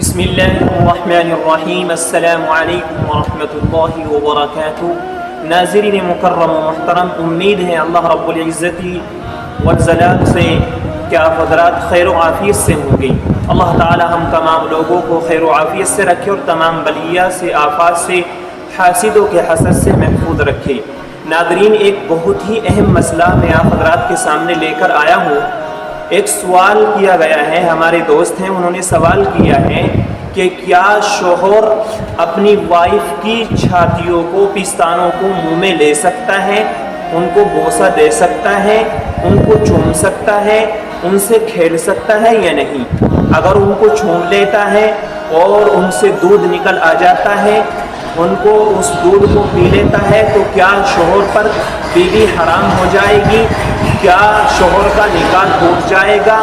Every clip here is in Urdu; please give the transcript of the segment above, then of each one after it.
بسم اللہ الرحمن الرحیم۔ السلام علیکم ورحمۃ اللہ وبرکاتہ۔ ناظرین مکرم و محترم، امید ہے اللہ رب العزت والجلال سے کہ آپ حضرات خیر و عافیت سے ہوں گے۔ اللہ تعالی ہم تمام لوگوں کو خیر و عافیت سے رکھے اور تمام بلیہ سے، آفات سے، حاسدوں کے حسد سے محفوظ رکھے۔ ناظرین، ایک بہت ہی اہم مسئلہ میں آپ حضرات کے سامنے لے کر آیا ہوں۔ ایک سوال کیا گیا ہے، ہمارے دوست ہیں، انہوں نے سوال کیا ہے کہ کیا شوہر اپنی وائف کی چھاتیوں کو، پستانوں کو منہ میں لے سکتا ہے، ان کو بوسہ دے سکتا ہے، ان کو چوم سکتا ہے، ان سے کھیل سکتا ہے یا نہیں؟ اگر ان کو چوم لیتا ہے اور ان سے دودھ نکل آ جاتا ہے، ان کو اس دودھ کو پی لیتا ہے، تو کیا شوہر پر بیوی حرام ہو جائے گی؟ کیا شوہر کا نکاح ٹوٹ جائے گا؟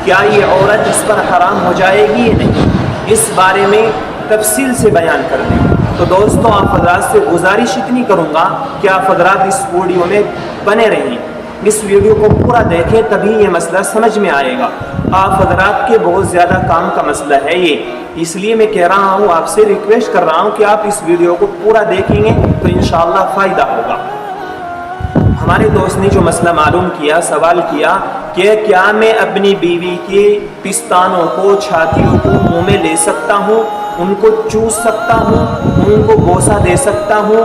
کیا یہ عورت اس پر حرام ہو جائے گی یا نہیں؟ اس بارے میں تفصیل سے بیان کر دیں۔ تو دوستوں، آپ حضرات سے گزارش اتنی کروں گا کہ آپ حضرات اس ویڈیو میں بنے رہیں، اس ویڈیو کو پورا دیکھیں، تبھی یہ مسئلہ سمجھ میں آئے گا۔ آپ حضرات کے بہت زیادہ کام کا مسئلہ ہے یہ، اس لیے میں کہہ رہا ہوں، آپ سے ریکویسٹ کر رہا ہوں کہ آپ اس ویڈیو کو پورا دیکھیں گے تو انشاءاللہ فائدہ ہوگا۔ ہمارے دوست نے جو مسئلہ معلوم کیا، سوال کیا کہ کیا میں اپنی بیوی کے پستانوں کو، چھاتیوں کو منہ میں لے سکتا ہوں، ان کو چوس سکتا ہوں، ان کو بوسہ دے سکتا ہوں،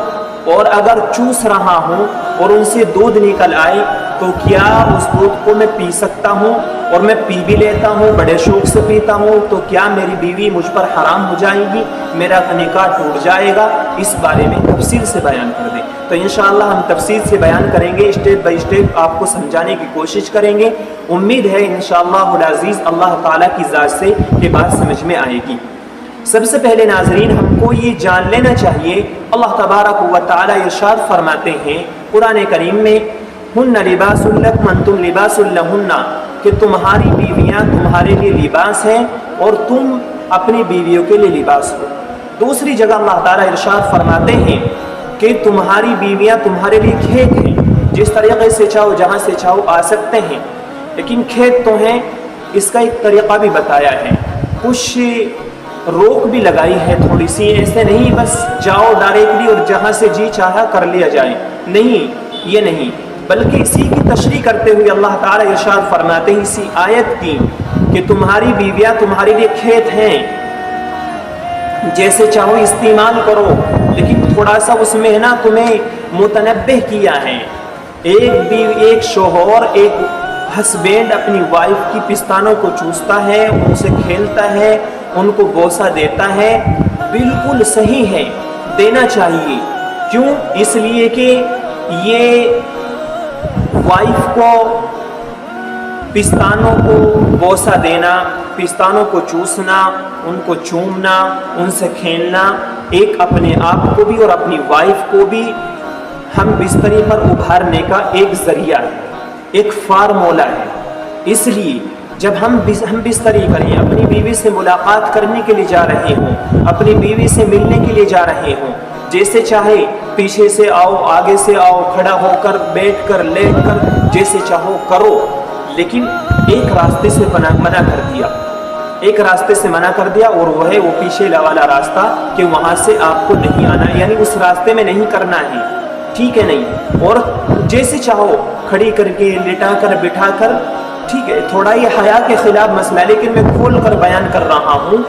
اور اگر چوس رہا ہوں اور ان سے دودھ نکل آئے تو کیا اس دودھ کو میں پی سکتا ہوں؟ اور میں پی بھی لیتا ہوں، بڑے شوق سے پیتا ہوں، تو کیا میری بیوی مجھ پر حرام ہو جائے گی؟ میرا نکاح ٹوٹ جائے گا؟ اس بارے میں تفصیل سے بیان کر دیں۔ تو انشاءاللہ ہم تفصیل سے بیان کریں گے، اسٹیپ بائی اسٹیپ آپ کو سمجھانے کی کوشش کریں گے۔ امید ہے انشاءاللہ العزیز اللہ تعالیٰ کی ذات سے یہ بات سمجھ میں آئے گی۔ سب سے پہلے ناظرین، ہم کو یہ جان لینا چاہیے، اللہ تبارک و تعالیٰ ارشاد فرماتے ہیں قرآن کریم میں، ہن لباس لکم انتم لباس لہن، کہ تمہاری بیویاں تمہارے لیے لباس ہیں اور تم اپنی بیویوں کے لیے لباس ہو۔ دوسری جگہ اللہ تعالیٰ ارشاد فرماتے ہیں کہ تمہاری بیویاں تمہارے لیے کھیت ہیں، جس طریقے سے چاہو جہاں سے چاہو آ سکتے ہیں، لیکن کھیت تو ہیں، اس کا ایک طریقہ بھی بتایا ہے، کچھ روک بھی لگائی ہے تھوڑی سی، ایسے نہیں بس جاؤ ڈائریکٹلی اور جہاں سے جی چاہا کر لیا جائے، نہیں، یہ نہیں، بلکہ اسی کی تشریح کرتے ہوئے اللہ تعالیٰ ارشاد فرماتے ہیں اسی آیت کی کہ تمہاری بیویاں تمہارے لیے کھیت ہیں، جیسے چاہو استعمال کرو، لیکن تھوڑا سا اس میں ہے نا تمہیں متنبہ کیا ہے۔ ایک شوہر، ایک ہسبینڈ اپنی وائف کی پستانوں کو چوستا ہے، ان سے کھیلتا ہے، ان کو بوسہ دیتا ہے، بالکل صحیح ہے، دینا چاہیے۔ کیوں؟ اس لیے کہ یہ وائف کو پستانوں کو بوسہ دینا، پستانوں کو چوسنا، ان کو چومنا، ان سے کھیلنا، ایک اپنے آپ کو بھی اور اپنی وائف کو بھی ہم بستری پر ابھارنے کا ایک ذریعہ ہے، ایک فارمولہ ہے۔ اس لیے جب ہم بستری کریں، اپنی بیوی سے ملاقات کرنے کے لیے جا رہے ہوں، اپنی بیوی سے ملنے کے لیے جا رہے ہوں، جیسے چاہے پیچھے سے آؤ، آگے سے آؤ، کھڑا ہو کر، بیٹھ کر، لیٹ کر، جیسے چاہو کرو، لیکن ایک راستے سے منع کر دیا، ایک راستے سے منع کر دیا، اور وہ ہے وہ پیچھے والا راستہ کہ وہاں سے آپ کو نہیں آنا، یعنی اس راستے میں نہیں کرنا ہے، ٹھیک ہے نہیں؟ اور جیسے چاہو کھڑی کر کے، لٹا کر، بٹھا کر، ٹھیک ہے، تھوڑا یہ حیا کے خلاف مسئلہ ہے، لیکن میں کھول کر بیان کر رہا ہوں،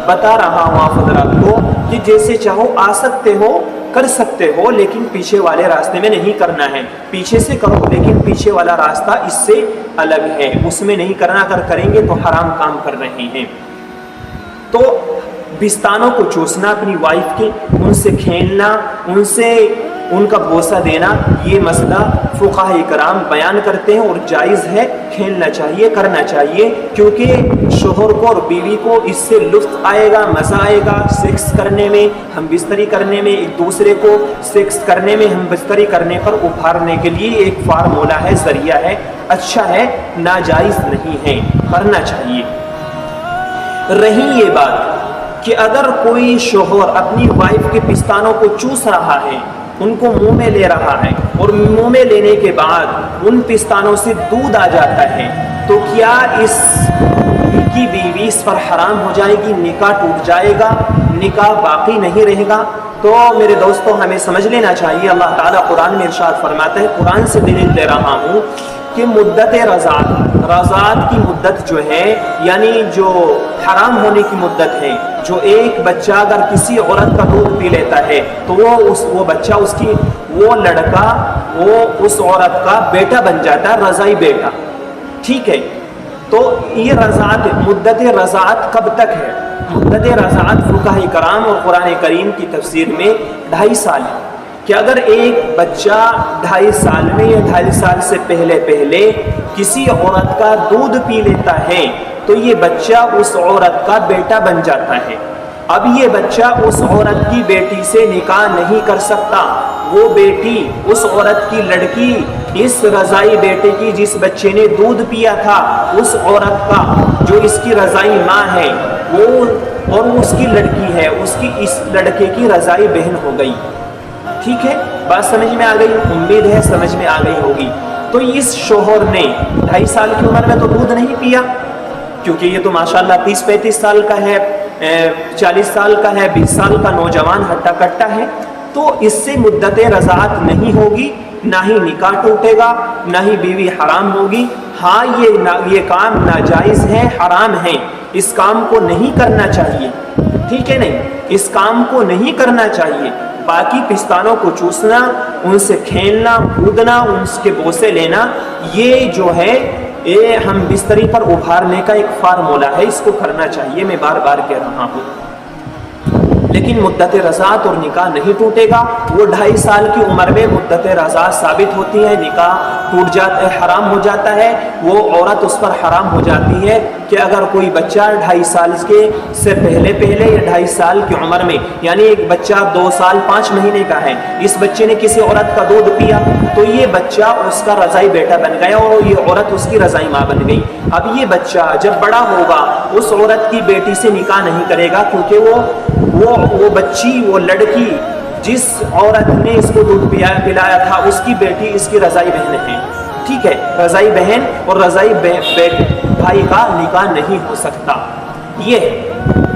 بتا رہا ہوں آپ حضرات کو کہ جیسے چاہو آ سکتے ہو، کر سکتے ہو، لیکن پیچھے والے راستے میں نہیں کرنا ہے۔ پیچھے سے کرو، لیکن پیچھے والا راستہ اس سے الگ ہے، اس میں نہیں کرنا، اگر کریں گے تو حرام کام کر رہے ہیں۔ تو پستانوں کو چوسنا اپنی وائف کے، ان سے کھیلنا، ان کا بوسہ دینا، یہ مسئلہ فقہاء کرام بیان کرتے ہیں، اور جائز ہے، کھیلنا چاہیے، کرنا چاہیے، کیونکہ شوہر کو اور بیوی کو اس سے لطف آئے گا، مزہ آئے گا، سیکس کرنے میں، ہم بستری کرنے میں، ایک دوسرے کو سیکس کرنے میں، ہم بستری کرنے پر ابھارنے کے لیے ایک فارمولہ ہے، ذریعہ ہے، اچھا ہے، ناجائز نہیں ہے، کرنا چاہیے۔ رہی یہ بات کہ اگر کوئی شوہر اپنی وائف کے پستانوں کو چوس رہا ہے، ان کو منہ میں لے رہا ہے، اور منہ میں لینے کے بعد ان پستانوں سے دودھ آ جاتا ہے، تو کیا کی بیوی اس پر حرام ہو جائے گی، نکاح ٹوٹ جائے گا، نکاح باقی نہیں رہے گا۔ تو میرے دوستوں ہمیں سمجھ لینا چاہیے، اللہ تعالیٰ قرآن میں ارشاد فرماتا ہے، قرآن سے دلیل دے رہا ہوں کہ مدت رضاعت کی مدت جو ہے، یعنی جو حرام ہونے کی مدت ہے، جو ایک بچہ اگر کسی عورت کا دودھ پی لیتا ہے تو وہ بچہ وہ لڑکا وہ اس عورت کا بیٹا بن جاتا ہے، رضاعی بیٹا، ٹھیک ہے۔ تو یہ مدت رضاعت کب تک ہے؟ مدت رضاعت فقہاء کرام اور قرآن کریم کی تفسیر میں 2.5 سال ہے، کہ اگر ایک بچہ 2.5 سال میں یا 2.5 سال سے پہلے کسی عورت کا دودھ پی لیتا ہے تو یہ بچہ اس عورت کا بیٹا بن جاتا ہے۔ اب یہ بچہ اس عورت کی بیٹی سے نکاح نہیں کر سکتا، وہ بیٹی اس عورت کی لڑکی اس رضائی بیٹے کی جس بچے نے دودھ پیا تھا، اس عورت کا جو اس کی رضائی ماں ہے وہ اور اس کی لڑکی ہے، اس لڑکے کی رضائی بہن ہو گئی، ٹھیک ہے۔ بات سمجھ میں آ گئی؟ امید ہے سمجھ میں آ گئی ہوگی۔ تو اس شوہر نے 2.5 سال کی عمر میں تو دودھ نہیں پیا، کیونکہ یہ تو ماشاءاللہ 30-35 سال کا ہے، 40 سال کا ہے، 20 سال کا نوجوان ہٹا کٹا ہے، تو اس سے مدت رضاعت نہیں ہوگی، نہ ہی نکاح ٹوٹے گا، نہ ہی بیوی حرام ہوگی۔ ہاں یہ کام ناجائز ہے، حرام ہے، اس کام کو نہیں کرنا چاہیے، ٹھیک ہے نہیں، اس کام کو نہیں کرنا چاہیے۔ باقی پستانوں کو چوسنا، ان سے کھیلنا کودنا، ان کے بوسے لینا، یہ جو ہے یہ ہم بستری پر ابھارنے کا ایک فارمولہ ہے، اس کو کرنا چاہیے، میں بار بار کہہ رہا ہوں۔ لیکن مدت رضاعت اور نکاح نہیں ٹوٹے گا۔ وہ 2.5 سال کی عمر میں مدت رضاعت ثابت ہوتی ہے، نکاح ٹوٹ جاتا ہے، حرام ہو جاتا ہے، وہ عورت اس پر حرام ہو جاتی ہے کہ اگر کوئی بچہ 2.5 سال سے پہلے یا 2.5 سال کی عمر میں، یعنی ایک بچہ 2 سال 5 مہینے کا ہے، اس بچے نے کسی عورت کا دودھ پیا تو یہ بچہ اس کا رضائی بیٹا بن گیا اور یہ عورت اس کی رضائی ماں بن گئی۔ اب یہ بچہ جب بڑا ہوگا اس عورت کی بیٹی سے نکاح نہیں کرے گا، کیونکہ وہ بچی، وہ لڑکی جس عورت نے اس کو دودھ پلایا تھا اس کی بیٹی اس کی رضائی بہن ہے، ٹھیک ہے۔ رضائی بہن اور رضائی بھائی کا نکاح نہیں ہو سکتا، یہ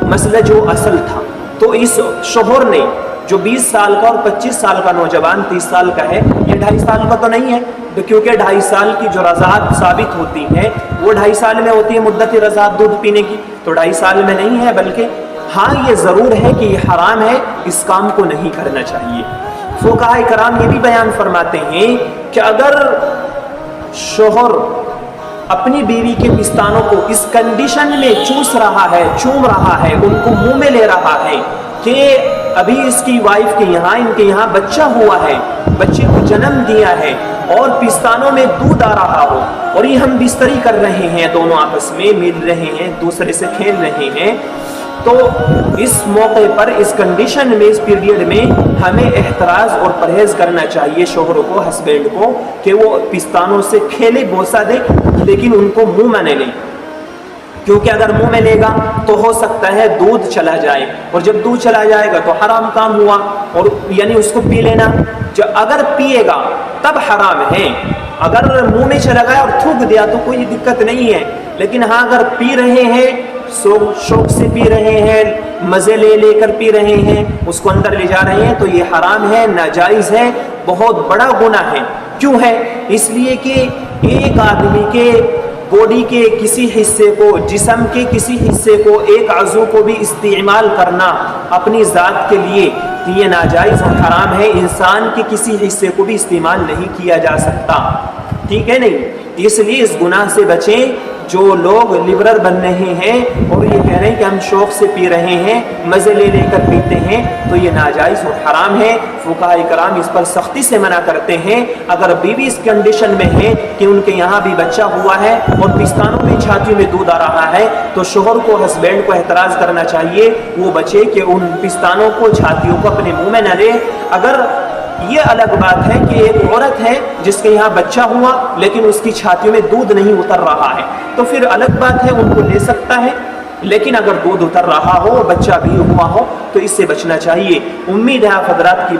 مسئلہ جو اصل تھا۔ تو اس شوہر نے جو 20 سال کا اور 25 سال کا نوجوان 30 سال کا ہے، یہ 2.5 سال کا تو نہیں ہے، کیونکہ 2.5 سال کی جو رضاعت ثابت ہوتی ہے وہ 2.5 سال میں ہوتی ہے مدت رضاعت دودھ پینے کی، تو 2.5 سال میں نہیں ہے، بلکہ ہاں یہ ضرور ہے کہ یہ حرام ہے، اس کام کو نہیں کرنا چاہیے۔ فقہاء کرام یہ بھی بیان فرماتے ہیں کہ اگر شوہر اپنی بیوی کے پستانوں کو اس کنڈیشن میں چوس رہا ہے، چوم رہا ہے، ان کو منہ میں لے رہا ہے کہ ابھی اس کی وائف کے یہاں، ان کے یہاں بچہ ہوا ہے، بچے کو جنم دیا ہے اور پستانوں میں دودھ آ رہا ہو اور یہ ہم بستری کر رہے ہیں، دونوں آپس میں مل رہے ہیں، دوسرے سے کھیل رہے ہیں، تو اس موقع پر، اس کنڈیشن میں، اس پیریڈ میں ہمیں احتراز اور پرہیز کرنا چاہیے شوہر کو، ہسبینڈ کو، کہ وہ پستانوں سے کھیلے، بوسہ دے، لیکن ان کو منہ میں نہ لے، کیونکہ اگر منہ میں لے گا تو ہو سکتا ہے دودھ چلا جائے، اور جب دودھ چلا جائے گا تو حرام کام ہوا، اور یعنی اس کو پی لینا، اگر پیے گا تب حرام ہے۔ اگر منہ میں چلا گیا اور تھوک دیا تو کوئی دقت نہیں ہے، لیکن ہاں اگر پی رہے ہیں، شوق سے پی رہے ہیں، مزے لے کر پی رہے ہیں، اس کو اندر لے جا رہے ہیں، تو یہ حرام ہے، ناجائز ہے، بہت بڑا گناہ ہے۔ کیوں ہے؟ اس لیے کہ ایک آدمی کے باڈی کے کسی حصے کو، جسم کے کسی حصے کو، ایک عضو کو بھی استعمال کرنا اپنی ذات کے لیے یہ ناجائز اور حرام ہے۔ انسان کے کسی حصے کو بھی استعمال نہیں کیا جا سکتا، ٹھیک ہے نہیں؟ اس لیے اس گناہ سے بچیں۔ جو لوگ لبرل بن رہے ہیں اور یہ کہہ رہے ہیں کہ ہم شوق سے پی رہے ہیں، مزے لے کر پیتے ہیں، تو یہ ناجائز اور حرام ہے۔ فقہاء کرام اس پر سختی سے منع کرتے ہیں۔ اگر بیوی اس کنڈیشن میں ہے کہ ان کے یہاں بھی بچہ ہوا ہے اور پستانوں میں، چھاتیوں میں دودھ آ رہا ہے، تو شوہر کو، ہسبینڈ کو احتراز کرنا چاہیے، وہ بچے کہ ان پستانوں کو، چھاتیوں کو اپنے منہ میں نہ لے۔ اگر یہ الگ بات ہے کہ ایک عورت ہے جس کے یہاں بچہ ہوا لیکن اس کی چھاتیوں میں دودھ نہیں اتر رہا ہے، تو پھر الگ بات ہے، ان کو لے سکتا ہے، لیکن اگر دودھ اتر رہا ہو، بچہ بھی ہوا ہو، تو اس سے بچنا چاہیے۔ امید ہے آپ حضرات کی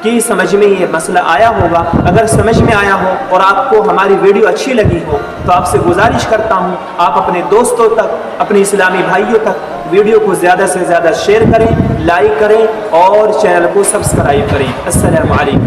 کہ سمجھ میں یہ مسئلہ آیا ہوگا۔ اگر سمجھ میں آیا ہو اور آپ کو ہماری ویڈیو اچھی لگی ہو تو آپ سے گزارش کرتا ہوں آپ اپنے دوستوں تک، اپنے اسلامی بھائیوں تک ویڈیو کو زیادہ سے زیادہ شیئر کریں، لائک کریں اور چینل کو سبسکرائب کریں۔ السلام علیکم۔